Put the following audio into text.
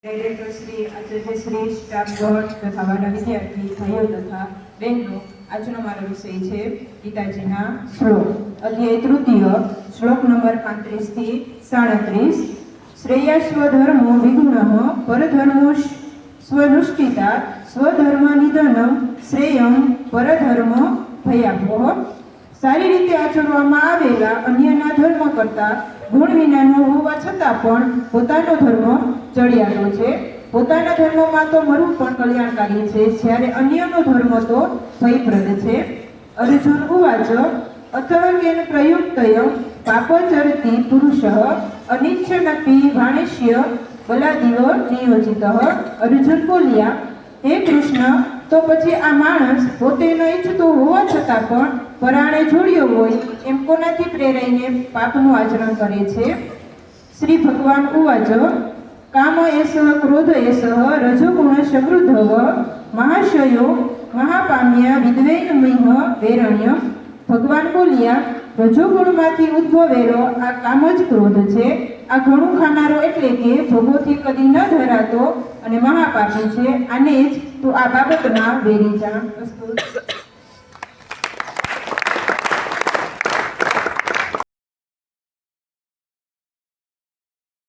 Director Shri आचार्य श्री स्टाफगण तथा वाला विद्यार्थी भाइयों तथा बहनों આજનો મારો વિષય છે ગીતાજીના શ્લોક અધ્યાય તૃતીય શ્લોક નંબર 35 થી 37 શ્રેયાસ્વધર્મો વિગુણઃ પરધર્મો સ્વનુષ્ઠિતા સ્વધર્મ નિધનમ શ્રેયમ પરધર્મ ભયાવહ સારી રીતે આચરવામાં આવેલા અન્યના ધર્મ કરતા ગુણ વિનાનો હોવા છતાં પણ પોતાનો ધર્મ ચડિયાતો છે. પોતાના ધર્મમાં તો મરવું પણ કલ્યાણકારી છે, જ્યારે અન્યનો ધર્મ તો ભયપ્રદ છે. અર્જુન ઉવાચ અથવા કેન પ્રયુક્તય પાપચરતિ પુરુષઃ અનિચ્છનપી વાણિષ્ય બલાદિવ નિયોજિતઃ. અર્જુન બોલ્યા, હે કૃષ્ણ, તો પછી આ માણસ પોતે ન ઈચ્છતો હોવા છતાં પણ પરાણે જોડ્યો હોય એમ કોનાથી પ્રેરાઈને પાપનું આચરણ કરે છે? શ્રી ભગવાન ઉવાચ કામ એસ ક્રોધ એસ રજોગુણ સમૃદ્ધવ મહાશયો મહાપામ્ય વિદ્વૈનમય વેરણ્ય. ભગવાન બોલ્યા, રજોગુણમાંથી ઉદ્ભવેલો આ કામ જ ક્રોધ છે. આ ઘણું ખાનારો એટલે કે ભોગોથી કદી ન ધરાતો અને મહાપાપી છે. આને જ તું આ બાબતમાં વેરી જા.